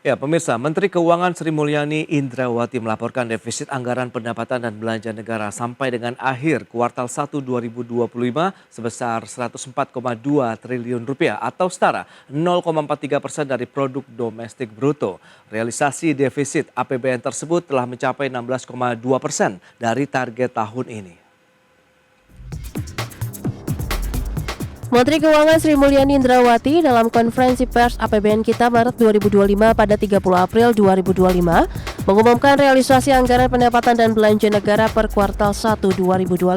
Ya, pemirsa, Menteri Keuangan Sri Mulyani Indrawati melaporkan defisit anggaran pendapatan dan belanja negara sampai dengan akhir kuartal 1 2025 sebesar 104,2 triliun rupiah atau setara 0,43% dari produk domestik bruto. Realisasi defisit APBN tersebut telah mencapai 16,2% dari target tahun ini. Menteri Keuangan Sri Mulyani Indrawati dalam konferensi pers APBN kita Maret 2025 pada 30 April 2025 mengumumkan realisasi anggaran pendapatan dan belanja negara per kuartal 1 2025.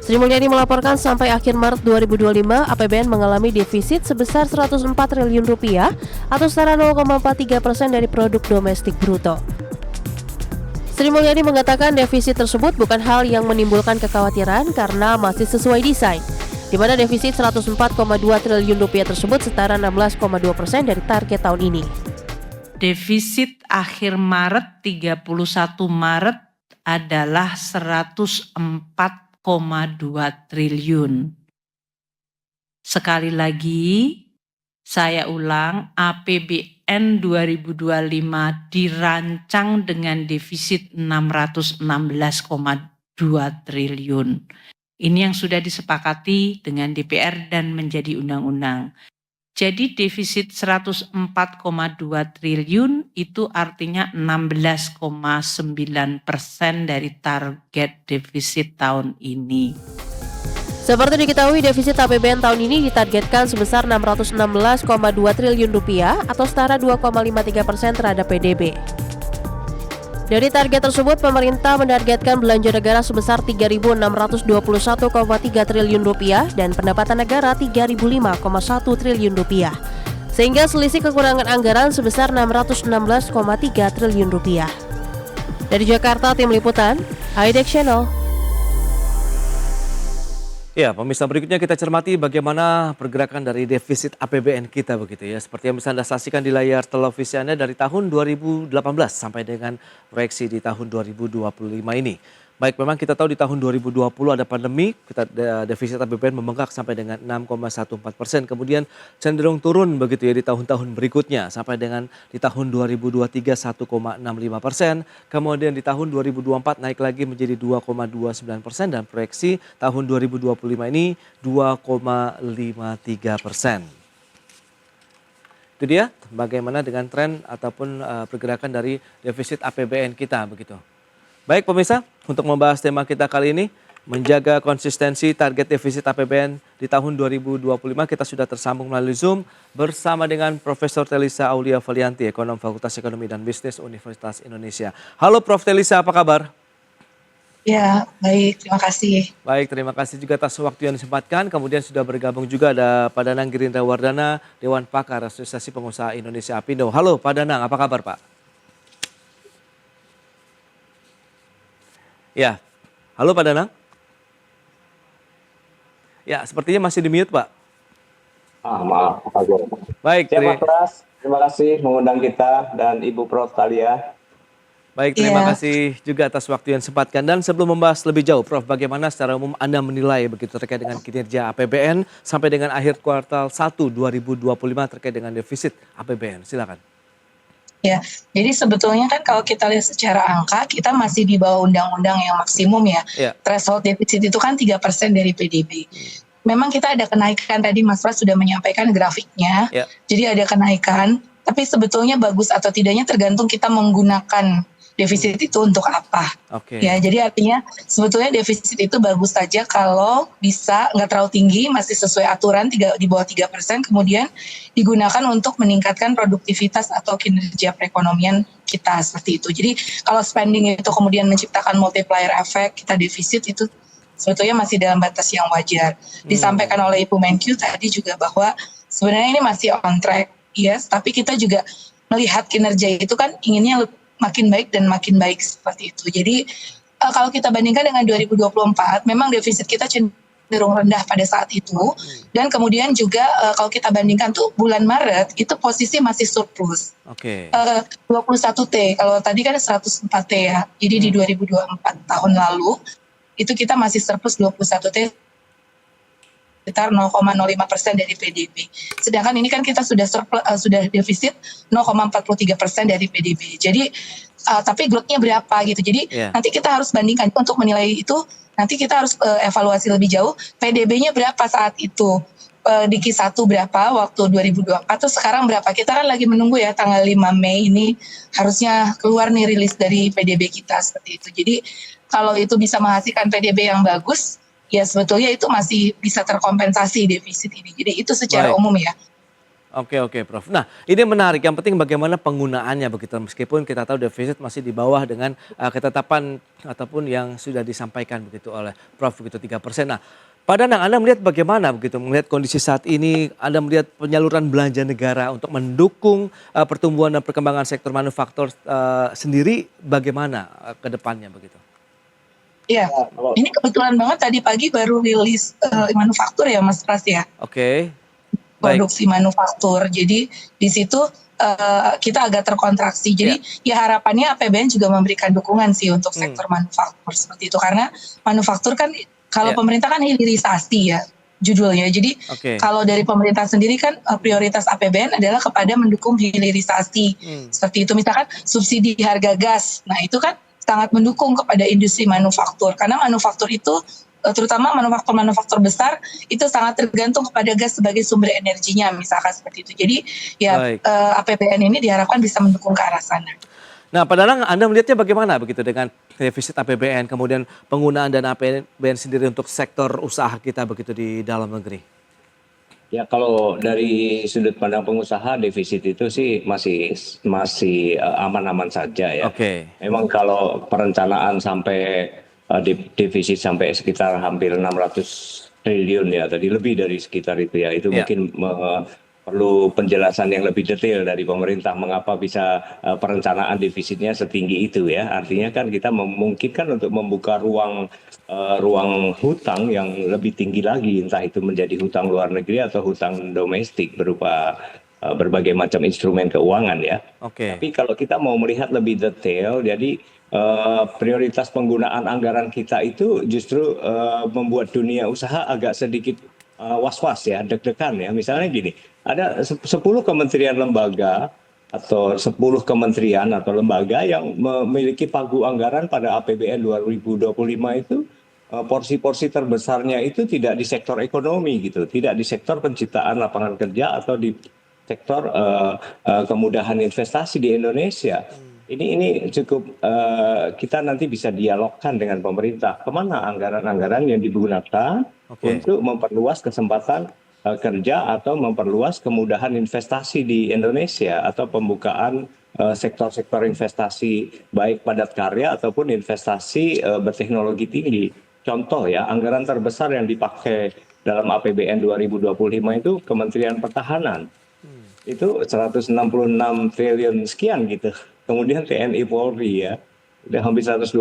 Sri Mulyani melaporkan sampai akhir Maret 2025 APBN mengalami defisit sebesar 104 triliun rupiah atau setara 0,43% dari produk domestik bruto. Sri Mulyani mengatakan defisit tersebut bukan hal yang menimbulkan kekhawatiran karena masih sesuai desain, di mana defisit 104,2 triliun rupiah tersebut setara 16,2% dari target tahun ini. Defisit akhir Maret 31 Maret adalah 104,2 triliun. Sekali lagi, saya ulang, APBN 2025 dirancang dengan defisit 616,2 triliun. Ini yang sudah disepakati dengan DPR dan menjadi undang-undang. Jadi defisit 104,2 triliun itu artinya 16,9% dari target defisit tahun ini. Seperti diketahui, defisit APBN tahun ini ditargetkan sebesar 616,2 triliun rupiah atau setara 2,53% terhadap PDB. Dari target tersebut, pemerintah menargetkan belanja negara sebesar 3.621,3 triliun rupiah dan pendapatan negara 3.005,1 triliun rupiah. Sehingga selisih kekurangan anggaran sebesar 616,3 triliun rupiah. Dari Jakarta, tim liputan, HIDEX Channel. Ya, pemirsa, berikutnya kita cermati bagaimana pergerakan dari defisit APBN kita begitu ya. Seperti yang bisa Anda saksikan di layar televisi Anda dari tahun 2018 sampai dengan proyeksi di tahun 2025 ini. Baik, memang kita tahu di tahun 2020 ada pandemi, defisit APBN membengkak sampai dengan 6,14%. Kemudian cenderung turun begitu ya di tahun-tahun berikutnya sampai dengan di tahun 2023 1,65%. Kemudian di tahun 2024 naik lagi menjadi 2,29% dan proyeksi tahun 2025 ini 2,53%. Itu dia bagaimana dengan tren ataupun pergerakan dari defisit APBN kita begitu. Baik pemirsa, untuk membahas tema kita kali ini, menjaga konsistensi target defisit APBN di tahun 2025, kita sudah tersambung melalui Zoom bersama dengan Profesor Telisa Aulia Valianti, Ekonom Fakultas Ekonomi dan Bisnis Universitas Indonesia. Halo Prof. Telisa, apa kabar? Ya, baik, terima kasih. Baik, terima kasih juga atas waktu yang disempatkan. Kemudian sudah bergabung juga ada Pak Danang Girindra Wardana, Dewan Pakar Asosiasi Pengusaha Indonesia Apindo. Halo Pak Danang, apa kabar Pak? Ya, halo Pak Danang. Ya, sepertinya masih di mute Pak. Maaf, Pak Guru. Baik, Siap, Mas. Terima kasih mengundang kita dan Ibu Prof. Talia. Baik, terima kasih juga atas waktu yang disempatkan. Dan sebelum membahas lebih jauh, Prof, bagaimana secara umum Anda menilai begitu terkait dengan kinerja APBN sampai dengan akhir kuartal 1 2025 terkait dengan defisit APBN? Silakan. Ya, jadi sebetulnya kan kalau kita lihat secara angka, kita masih di bawah undang-undang yang maksimum ya. Threshold defisit itu kan 3% dari PDB. Memang kita ada kenaikan, tadi Mas Pras sudah menyampaikan grafiknya. Jadi ada kenaikan, tapi sebetulnya bagus atau tidaknya tergantung kita menggunakan defisit itu untuk apa. Ya, jadi artinya sebetulnya defisit itu bagus saja kalau bisa nggak terlalu tinggi, masih sesuai aturan di bawah 3%, kemudian digunakan untuk meningkatkan produktivitas atau kinerja perekonomian kita seperti itu. Jadi kalau spending itu kemudian menciptakan multiplier effect, kita defisit itu sebetulnya masih dalam batas yang wajar. Disampaikan oleh Ibu Menkyu tadi juga bahwa sebenarnya ini masih on track, yes, tapi kita juga melihat kinerja itu kan inginnya makin baik dan makin baik seperti itu. Jadi kalau kita bandingkan dengan 2024, memang defisit kita cenderung rendah pada saat itu. Dan kemudian juga kalau kita bandingkan tuh bulan Maret, itu posisi masih surplus. 21T, kalau tadi kan 104T ya. Jadi di 2024 tahun lalu, itu kita masih surplus 21T sekitar 0,05% dari PDB. Sedangkan ini kan kita sudah defisit 0,43% dari PDB. Jadi tapi growth-nya berapa gitu. Jadi nanti kita harus bandingkan untuk menilai itu. Nanti kita harus evaluasi lebih jauh PDB-nya berapa saat itu. Di Q1 berapa waktu 2024 terus sekarang berapa. Kita kan lagi menunggu ya tanggal 5 Mei ini harusnya keluar nih rilis dari PDB kita seperti itu. Jadi kalau itu bisa menghasilkan PDB yang bagus, ya sebetulnya itu masih bisa terkompensasi defisit ini. Jadi itu secara umum ya. Oke, Prof. Nah, ini menarik. Yang penting bagaimana penggunaannya begitu. Meskipun kita tahu defisit masih di bawah dengan ketetapan ataupun yang sudah disampaikan begitu oleh Prof begitu 3%. Nah, Pak Danang, Anda melihat bagaimana begitu melihat kondisi saat ini? Anda melihat penyaluran belanja negara untuk mendukung pertumbuhan dan perkembangan sektor manufaktur sendiri bagaimana ke depannya begitu? Iya, ini kebetulan banget tadi pagi baru rilis manufaktur ya Mas Pras ya. Oke. Produksi manufaktur. Jadi di situ kita agak terkontraksi. Jadi ya harapannya APBN juga memberikan dukungan sih untuk sektor manufaktur seperti itu. Karena manufaktur kan kalau pemerintah kan hilirisasi ya judulnya. Jadi kalau dari pemerintah sendiri kan prioritas APBN adalah kepada mendukung hilirisasi. Seperti itu misalkan subsidi harga gas. Nah itu kan sangat mendukung kepada industri manufaktur. Karena manufaktur itu terutama manufaktur besar itu sangat tergantung kepada gas sebagai sumber energinya misalkan seperti itu. Jadi ya APBN ini diharapkan bisa mendukung ke arah sana. Nah, Pak Danang, Anda melihatnya bagaimana begitu dengan defisit APBN kemudian penggunaan dana APBN sendiri untuk sektor usaha kita begitu di dalam negeri? Ya kalau dari sudut pandang pengusaha defisit itu sih masih aman-aman saja ya. Memang kalau perencanaan sampai defisit sampai sekitar hampir 600 triliun ya tadi lebih dari sekitar itu ya itu mungkin perlu penjelasan yang lebih detail dari pemerintah mengapa bisa perencanaan defisitnya setinggi itu ya artinya kan kita memungkinkan untuk membuka ruang hutang yang lebih tinggi lagi entah itu menjadi hutang luar negeri atau hutang domestik berupa berbagai macam instrumen keuangan ya. Tapi kalau kita mau melihat lebih detail jadi prioritas penggunaan anggaran kita itu justru membuat dunia usaha agak sedikit was-was ya, deg-degan ya. Misalnya gini, ada 10 kementerian lembaga atau 10 kementerian atau lembaga yang memiliki pagu anggaran pada APBN 2025 itu porsi-porsi terbesarnya itu tidak di sektor ekonomi gitu, tidak di sektor penciptaan lapangan kerja atau di sektor kemudahan investasi di Indonesia. Ini cukup kita nanti bisa dialogkan dengan pemerintah kemana anggaran-anggaran yang digunakan untuk memperluas kesempatan kerja atau memperluas kemudahan investasi di Indonesia atau pembukaan sektor-sektor investasi baik padat karya ataupun investasi berteknologi tinggi. Contoh ya anggaran terbesar yang dipakai dalam APBN 2025 itu Kementerian Pertahanan. Itu 166 triliun sekian gitu. Kemudian TNI Polri ya, udah hampir 126.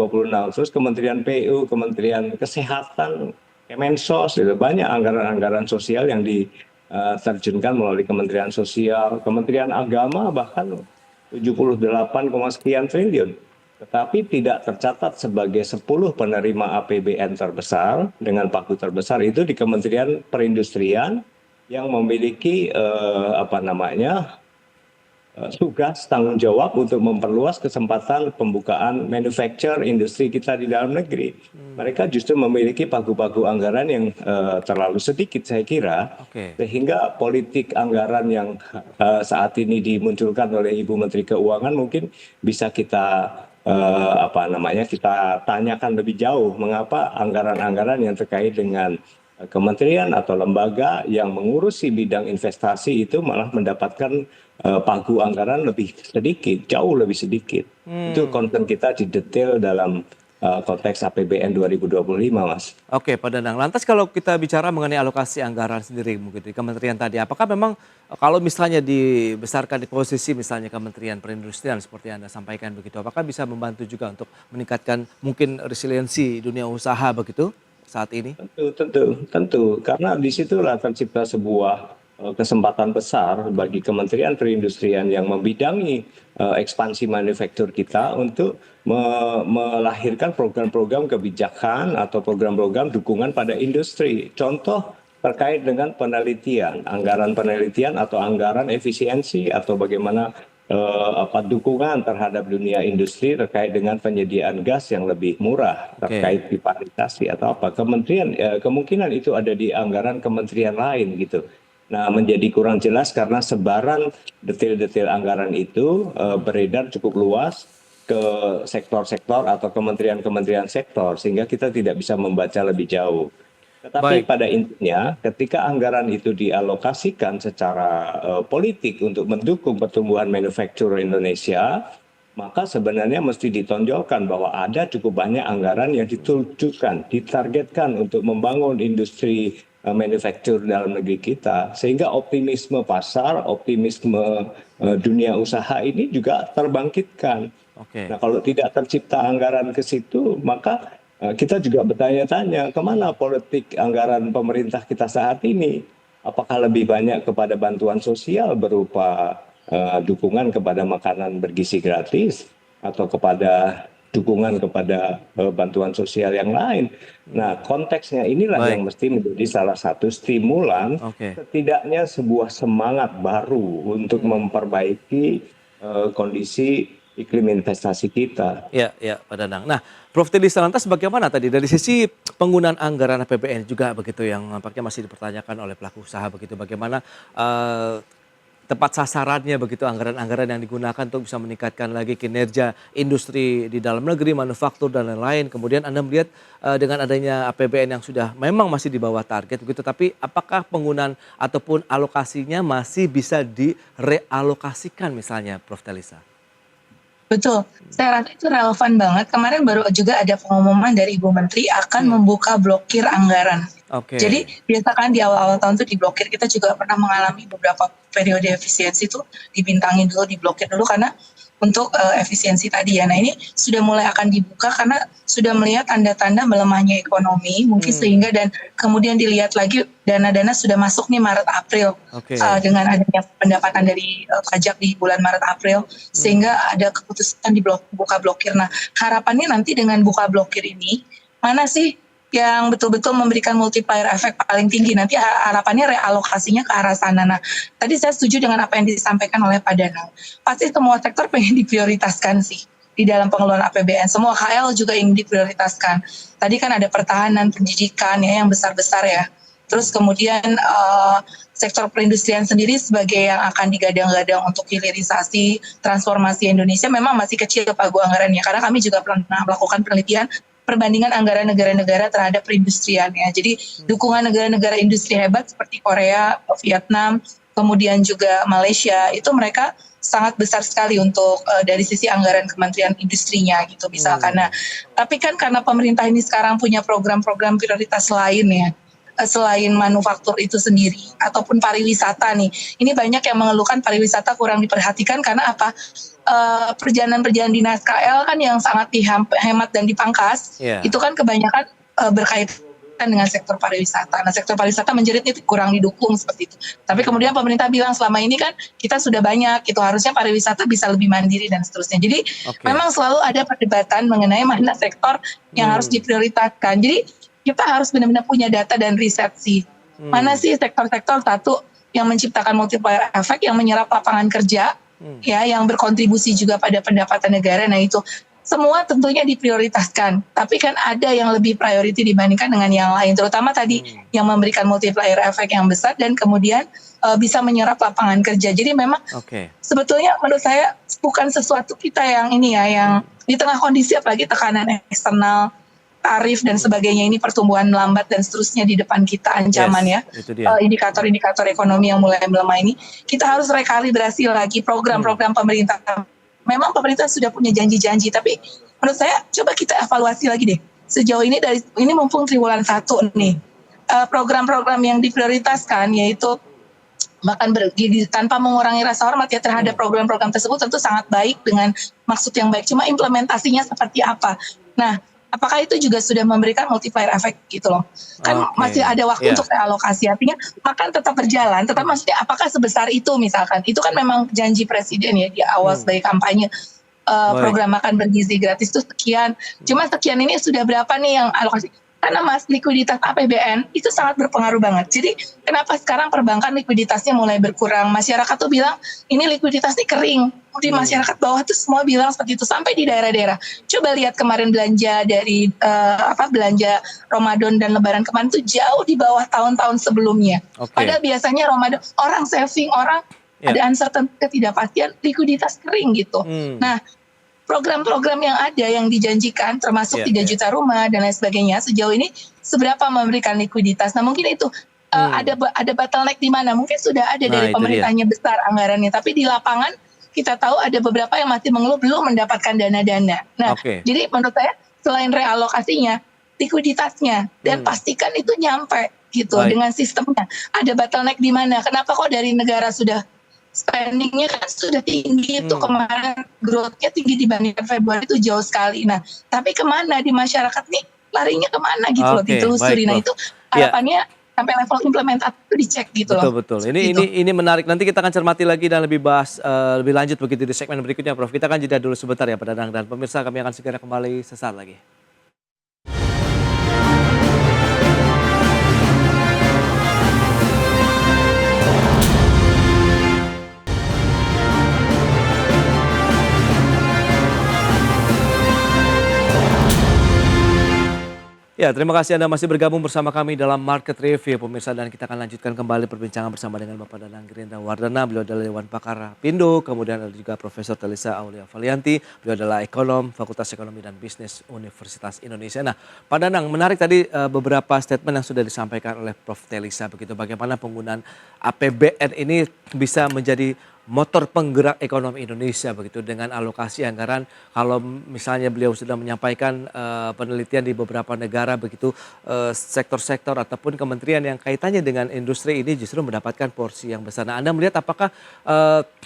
Terus Kementerian PU, Kementerian Kesehatan, Kemensos, gitu. Banyak anggaran-anggaran sosial yang diterjunkan melalui Kementerian Sosial, Kementerian Agama bahkan 78, sekian triliun. Tetapi tidak tercatat sebagai 10 penerima APBN terbesar dengan pagu terbesar itu di Kementerian Perindustrian yang memiliki tugas tanggung jawab untuk memperluas kesempatan pembukaan manufacture industri kita di dalam negeri. Mereka justru memiliki pagu-pagu anggaran yang terlalu sedikit saya kira, sehingga politik anggaran yang saat ini dimunculkan oleh Ibu Menteri Keuangan mungkin bisa kita kita tanyakan lebih jauh mengapa anggaran-anggaran yang terkait dengan kementerian atau lembaga yang mengurusi bidang investasi itu malah mendapatkan pagu anggaran lebih sedikit, jauh lebih sedikit. Itu concern kita di detail dalam konteks APBN 2025, Mas. Oke, Pak Danang. Lantas kalau kita bicara mengenai alokasi anggaran sendiri mungkin di kementerian tadi, apakah memang kalau misalnya dibesarkan di posisi misalnya Kementerian Perindustrian seperti Anda sampaikan begitu, apakah bisa membantu juga untuk meningkatkan mungkin resiliensi dunia usaha begitu saat ini? Tentu. Karena disitulah tercipta sebuah kesempatan besar bagi Kementerian Perindustrian yang membidangi ekspansi manufaktur kita untuk melahirkan program-program kebijakan atau program-program dukungan pada industri. Contoh terkait dengan penelitian, anggaran penelitian atau anggaran efisiensi atau bagaimana dukungan terhadap dunia industri terkait dengan penyediaan gas yang lebih murah, terkait pipanisasi atau apa. Kemungkinan itu ada di anggaran kementerian lain gitu. Nah, menjadi kurang jelas karena sebaran detail-detail anggaran itu beredar cukup luas ke sektor-sektor atau kementerian-kementerian sektor, sehingga kita tidak bisa membaca lebih jauh. Tetapi pada intinya ketika anggaran itu dialokasikan secara politik untuk mendukung pertumbuhan manufaktur Indonesia, maka sebenarnya mesti ditonjolkan bahwa ada cukup banyak anggaran yang ditujukan, ditargetkan untuk membangun industri manufaktur dalam negeri kita. Sehingga optimisme pasar, optimisme dunia usaha ini juga terbangkitkan. Nah, kalau tidak tercipta anggaran ke situ, maka kita juga bertanya-tanya kemana politik anggaran pemerintah kita saat ini. Apakah lebih banyak kepada bantuan sosial berupa dukungan kepada makanan bergizi gratis atau kepada dukungan kepada bantuan sosial yang lain. Nah, konteksnya inilah yang mesti menjadi salah satu stimulan setidaknya sebuah semangat baru untuk memperbaiki kondisi iklim investasi kita. Ya, Pak Danang. Nah, Prof. Tilisa, lantas bagaimana tadi dari sisi penggunaan anggaran APBN juga begitu yang nampaknya masih dipertanyakan oleh pelaku usaha begitu. Bagaimana tepat sasarannya begitu anggaran-anggaran yang digunakan untuk bisa meningkatkan lagi kinerja industri di dalam negeri, manufaktur dan lain-lain. Kemudian Anda melihat dengan adanya APBN yang sudah memang masih di bawah target begitu, tapi apakah penggunaan ataupun alokasinya masih bisa direalokasikan misalnya, Prof. Tilisa? Betul, saya rasa itu relevan banget. Kemarin baru juga ada pengumuman dari Ibu Menteri akan membuka blokir anggaran. Jadi biasakan di awal-awal tahun itu diblokir. Kita juga pernah mengalami beberapa periode efisiensi itu dibintangin dulu, diblokir dulu karena untuk efisiensi tadi ya. Nah, ini sudah mulai akan dibuka karena sudah melihat tanda-tanda melemahnya ekonomi mungkin sehingga dan kemudian dilihat lagi dana-dana sudah masuk nih Maret April dengan adanya pendapatan dari pajak di bulan Maret April sehingga ada keputusan dibuka blokir. Nah, harapannya nanti dengan buka blokir ini mana sih yang betul-betul memberikan multiplier efek paling tinggi, nanti harapannya realokasinya ke arah sana. Nah, tadi saya setuju dengan apa yang disampaikan oleh Pak Danang. Pasti semua sektor pengen diprioritaskan sih di dalam pengeluaran APBN. Semua KL juga ingin diprioritaskan. Tadi kan ada pertahanan, pendidikan ya yang besar-besar ya. Terus kemudian sektor perindustrian sendiri sebagai yang akan digadang-gadang untuk hilirisasi transformasi Indonesia memang masih kecil pagu anggarannya. Karena kami juga pernah melakukan penelitian perbandingan anggaran negara-negara terhadap perindustrian ya. Jadi dukungan negara-negara industri hebat seperti Korea, Vietnam, kemudian juga Malaysia itu mereka sangat besar sekali untuk dari sisi anggaran Kementerian Industrinya gitu misalkan. Nah, tapi kan karena pemerintah ini sekarang punya program-program prioritas lain ya. Selain manufaktur itu sendiri ataupun pariwisata nih. Ini banyak yang mengeluhkan pariwisata kurang diperhatikan karena apa? Perjalanan-perjalanan dinas KL kan yang sangat dihemat dan dipangkas, itu kan kebanyakan berkaitan dengan sektor pariwisata. Nah, sektor pariwisata menjerit itu kurang didukung seperti itu. Tapi kemudian pemerintah bilang selama ini kan kita sudah banyak, itu harusnya pariwisata bisa lebih mandiri dan seterusnya. Jadi memang selalu ada perdebatan mengenai mana sektor yang harus diprioritaskan. Jadi kita harus benar-benar punya data dan riset sih. Mana sih sektor-sektor satu yang menciptakan multiplier efek, yang menyerap lapangan kerja, ya, yang berkontribusi juga pada pendapatan negara. Nah, itu semua tentunya diprioritaskan. Tapi kan ada yang lebih priority dibandingkan dengan yang lain. Terutama tadi yang memberikan multiplier efek yang besar dan kemudian bisa menyerap lapangan kerja. Jadi memang sebetulnya menurut saya bukan sesuatu kita yang ini ya, yang di tengah kondisi apalagi tekanan eksternal, tarif dan sebagainya ini pertumbuhan melambat dan seterusnya di depan kita ancaman ya indikator-indikator ekonomi yang mulai melemah ini kita harus rekalibrasi lagi program-program pemerintah. Memang pemerintah sudah punya janji-janji tapi menurut saya coba kita evaluasi lagi deh sejauh ini dari ini mumpung triwulan 1 nih program-program yang diprioritaskan yaitu bahkan tanpa mengurangi rasa hormat ya terhadap program-program tersebut tentu sangat baik dengan maksud yang baik, cuma implementasinya seperti apa. Nah, apakah itu juga sudah memberikan multiplier efek gitu loh. Kan masih ada waktu untuk realokasi. Artinya makan tetap berjalan. Tetap maksudnya apakah sebesar itu misalkan. Itu kan memang janji presiden ya di awal sebagai kampanye. Program makan bergizi gratis itu sekian. Cuma sekian ini sudah berapa nih yang alokasi. Karena Mas, likuiditas APBN itu sangat berpengaruh banget. Jadi kenapa sekarang perbankan likuiditasnya mulai berkurang? Masyarakat tuh bilang ini likuiditas nih kering. Di masyarakat bawah tuh semua bilang seperti itu sampai di daerah-daerah. Coba lihat kemarin belanja dari belanja Ramadan dan Lebaran kemarin tuh jauh di bawah tahun-tahun sebelumnya. Padahal biasanya Ramadan orang saving, orang ada uncertainty, ketidakpastian, likuiditas kering gitu. Nah, program-program yang ada yang dijanjikan termasuk 3 juta rumah dan lain sebagainya sejauh ini seberapa memberikan likuiditas. Nah mungkin itu ada bottleneck di mana, mungkin sudah ada dari pemerintahnya besar anggarannya, tapi di lapangan kita tahu ada beberapa yang masih mengeluh belum mendapatkan dana-dana. Nah jadi menurut saya selain realokasinya, likuiditasnya dan pastikan itu nyampe gitu dengan sistemnya. Ada bottleneck di mana, kenapa kok dari negara sudah spendingnya kan sudah tinggi itu kemarin growth-nya tinggi dibandingkan Februari itu jauh sekali. Nah, tapi kemana di masyarakat nih larinya kemana gitu loh ditelusuri. Nah itu harapannya sampai level implementasi itu dicek gitu loh. Betul. Ini menarik. Nanti kita akan cermati lagi dan lebih bahas lebih lanjut begitu di segmen berikutnya, Prof. Kita akan jeda dulu sebentar ya, Pak Danang, dan pemirsa kami akan segera kembali sesaat lagi. Ya, terima kasih Anda masih bergabung bersama kami dalam Market Review, pemirsa, dan kita akan lanjutkan kembali perbincangan bersama dengan Bapak Danang Gerindra Wardana. Beliau adalah Dewan Pakar Pindo, kemudian ada juga Profesor Telisa Aulia Valianti, beliau adalah ekonom Fakultas Ekonomi dan Bisnis Universitas Indonesia. Nah, Pak Danang, menarik tadi beberapa statement yang sudah disampaikan oleh Prof. Telisa, begitu bagaimana penggunaan APBN ini bisa menjadi motor penggerak ekonomi Indonesia begitu dengan alokasi anggaran. Kalau misalnya beliau sudah menyampaikan penelitian di beberapa negara begitu, sektor-sektor ataupun kementerian yang kaitannya dengan industri ini justru mendapatkan porsi yang besar. Nah, Anda melihat apakah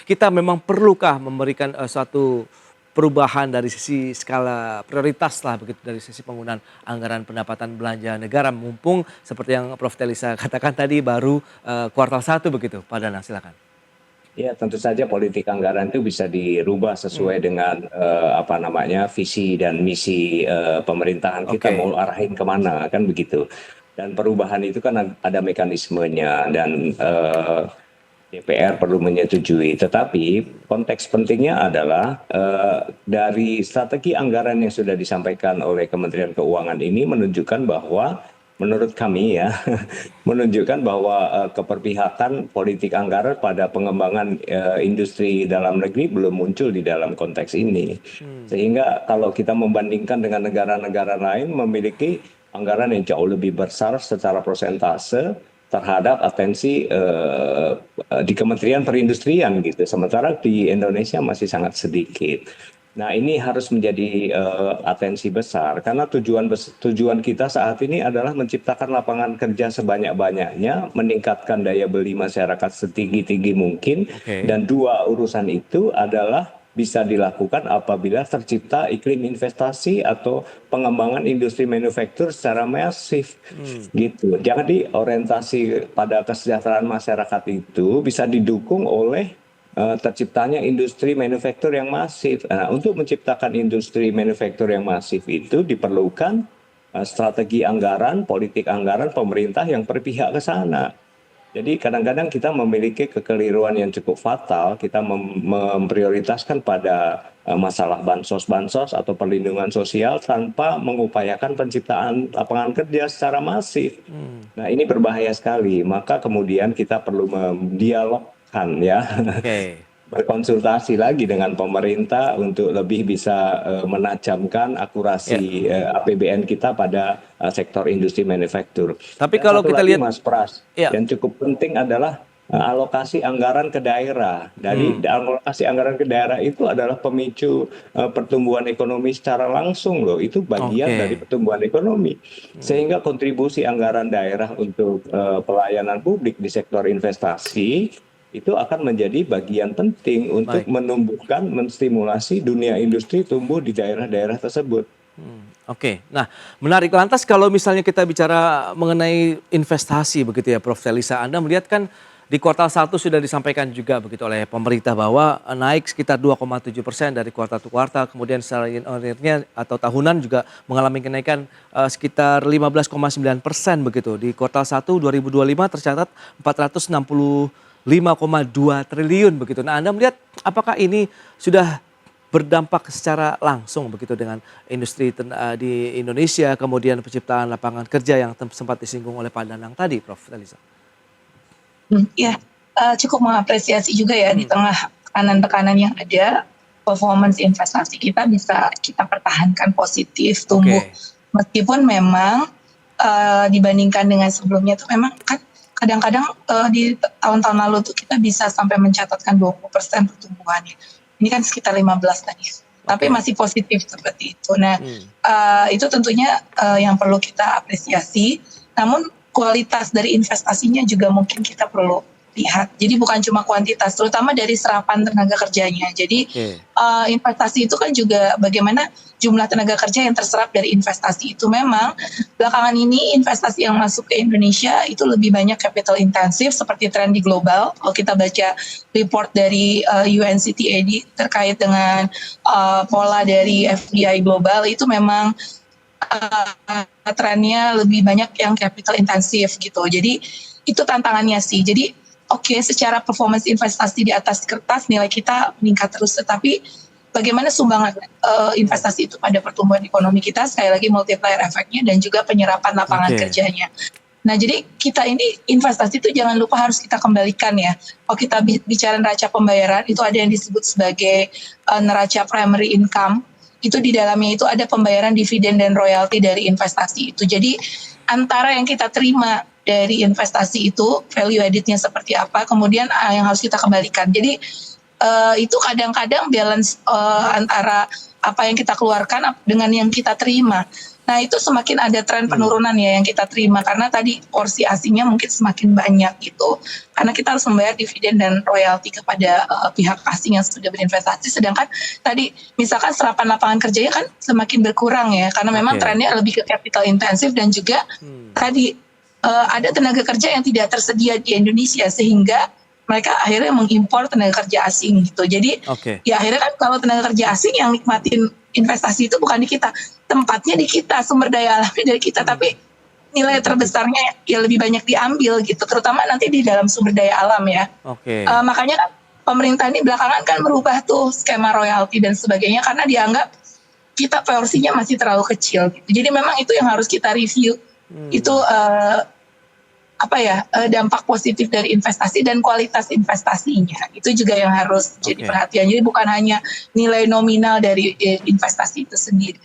kita memang perlukah memberikan suatu perubahan dari sisi skala prioritas lah begitu, dari sisi penggunaan anggaran pendapatan belanja negara, mumpung seperti yang Prof. Telisa katakan tadi baru kuartal 1 begitu. Pak Danang, silakan. Ya, tentu saja politik anggaran itu bisa dirubah sesuai dengan visi dan misi pemerintahan kita mau arahin kemana, kan begitu. Dan perubahan itu kan ada mekanismenya dan DPR perlu menyetujui. Tetapi konteks pentingnya adalah dari strategi anggaran yang sudah disampaikan oleh Kementerian Keuangan ini menunjukkan bahwa menurut kami ya, menunjukkan bahwa keperpihakan politik anggaran pada pengembangan industri dalam negeri belum muncul di dalam konteks ini. Sehingga kalau kita membandingkan dengan negara-negara lain memiliki anggaran yang jauh lebih besar secara persentase terhadap atensi di Kementerian Perindustrian gitu. Sementara di Indonesia masih sangat sedikit. Nah, ini harus menjadi atensi besar karena tujuan kita saat ini adalah menciptakan lapangan kerja sebanyak-banyaknya, meningkatkan daya beli masyarakat setinggi-tinggi mungkin, dan dua urusan itu adalah bisa dilakukan apabila tercipta iklim investasi atau pengembangan industri manufaktur secara masif gitu. Jadi orientasi pada kesejahteraan masyarakat itu bisa didukung oleh terciptanya industri manufaktur yang masif. Nah, untuk menciptakan industri manufaktur yang masif itu diperlukan strategi anggaran, politik anggaran pemerintah yang berpihak ke sana. Jadi kadang-kadang kita memiliki kekeliruan yang cukup fatal, kita memprioritaskan pada masalah bansos-bansos atau perlindungan sosial tanpa mengupayakan penciptaan lapangan kerja secara masif. Nah, ini berbahaya sekali, maka kemudian kita perlu mendialogkan ya, berkonsultasi lagi dengan pemerintah untuk lebih bisa menajamkan akurasi APBN kita pada sektor industri manufaktur. Tapi kalau kita lihat, Mas Pras, yang cukup penting adalah alokasi anggaran ke daerah. Dari alokasi anggaran ke daerah itu adalah pemicu pertumbuhan ekonomi secara langsung loh. Itu bagian dari pertumbuhan ekonomi. Sehingga kontribusi anggaran daerah untuk pelayanan publik di sektor investasi itu akan menjadi bagian penting untuk menumbuhkan, menstimulasi dunia industri tumbuh di daerah-daerah tersebut. Nah menarik. Lantas kalau misalnya kita bicara mengenai investasi begitu ya Prof. Telisa, Anda melihat kan Di kuartal 1 sudah disampaikan juga begitu oleh pemerintah bahwa naik sekitar 2,7% dari kuartal ke kuartal, kemudian secara year-on-year-nya atau tahunan juga mengalami kenaikan sekitar 15,9% begitu. Di kuartal 1 2025 tercatat 465,2 triliun begitu. Nah, Anda melihat apakah ini sudah berdampak secara langsung begitu dengan industri di Indonesia, kemudian penciptaan lapangan kerja yang sempat disinggung oleh Pak Danang tadi, Prof. Elisa? Ya, cukup mengapresiasi juga ya di tengah tekanan-tekanan yang ada, performance investasi kita bisa kita pertahankan positif, tumbuh. Meskipun memang dibandingkan dengan sebelumnya itu memang kan kadang-kadang di tahun-tahun lalu tuh kita bisa sampai mencatatkan 20% pertumbuhannya. Ini kan sekitar 15 tadi, tapi masih positif seperti itu. Nah, itu tentunya yang perlu kita apresiasi. Namun kualitas dari investasinya juga mungkin kita perlu lihat. Jadi bukan cuma kuantitas, terutama dari serapan tenaga kerjanya. Jadi investasi itu kan juga bagaimana jumlah tenaga kerja yang terserap dari investasi itu. Memang belakangan ini investasi yang masuk ke Indonesia itu lebih banyak capital intensif seperti tren di global. Kalau kita baca report dari UNCTAD terkait dengan pola dari FDI global itu memang trennya lebih banyak yang capital intensif gitu. Jadi itu tantangannya sih. Jadi secara performance investasi di atas kertas nilai kita meningkat terus, tetapi bagaimana sumbangan investasi itu pada pertumbuhan ekonomi kita, sekali lagi multiplier efeknya dan juga penyerapan lapangan kerjanya. Nah, jadi kita ini investasi itu jangan lupa harus kita kembalikan ya. Kalau kita bicara neraca pembayaran, itu ada yang disebut sebagai neraca primary income. Itu di dalamnya itu ada pembayaran dividen dan royalti dari investasi itu. Jadi antara yang kita terima dari investasi itu, value added-nya seperti apa, kemudian yang harus kita kembalikan. Jadi itu kadang-kadang balance antara apa yang kita keluarkan dengan yang kita terima. Nah, itu semakin ada tren penurunan ya yang kita terima, karena tadi porsi asingnya mungkin semakin banyak gitu. Karena kita harus membayar dividen dan royalti kepada pihak asing yang sudah berinvestasi, sedangkan tadi misalkan serapan lapangan kerjanya kan semakin berkurang ya, karena memang trennya lebih ke capital intensif dan juga tadi ada tenaga kerja yang tidak tersedia di Indonesia sehingga mereka akhirnya mengimpor tenaga kerja asing gitu. Jadi ya akhirnya kan kalau tenaga kerja asing yang nikmatin investasi itu bukan di kita, tempatnya di kita, sumber daya alamnya dari kita, tapi nilai terbesarnya ya lebih banyak diambil gitu, terutama nanti di dalam sumber daya alam ya. Makanya kan pemerintah ini belakangan kan merubah tuh skema royalti dan sebagainya karena dianggap kita porsinya masih terlalu kecil gitu. Jadi memang itu yang harus kita review. Itu dampak positif dari investasi dan kualitas investasinya itu juga yang harus jadi perhatian. Jadi bukan hanya nilai nominal dari investasi itu sendiri.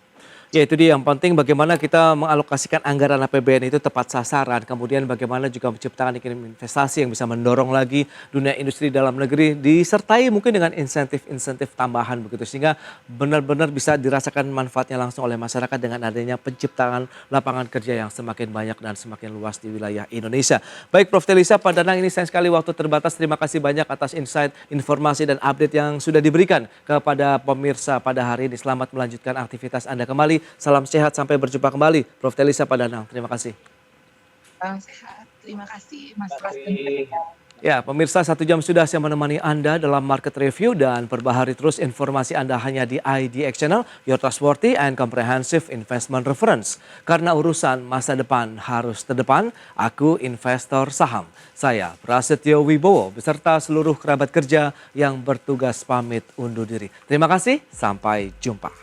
Ya, itu dia yang penting bagaimana kita mengalokasikan anggaran APBN itu tepat sasaran, kemudian bagaimana juga menciptakan iklim investasi yang bisa mendorong lagi dunia industri dalam negeri disertai mungkin dengan insentif-insentif tambahan begitu sehingga benar-benar bisa dirasakan manfaatnya langsung oleh masyarakat dengan adanya penciptaan lapangan kerja yang semakin banyak dan semakin luas di wilayah Indonesia. Baik Prof. Elisa, Pak Danang, ini sayang sekali waktu terbatas. Terima kasih banyak atas insight, informasi dan update yang sudah diberikan kepada pemirsa pada hari ini. Selamat melanjutkan aktivitas Anda kembali. Salam sehat, sampai berjumpa kembali. Prof. Elisa, Pak Danang, terima kasih. Salam sehat, terima kasih Mas Pras. Ya, pemirsa, 1 jam sudah saya menemani Anda dalam market review dan perbaharui terus informasi Anda hanya di IDX Channel, your trustworthy and comprehensive investment reference. Karena urusan masa depan harus terdepan, aku investor saham. Saya Prasetyo Wibowo beserta seluruh kerabat kerja yang bertugas pamit undur diri. Terima kasih, sampai jumpa.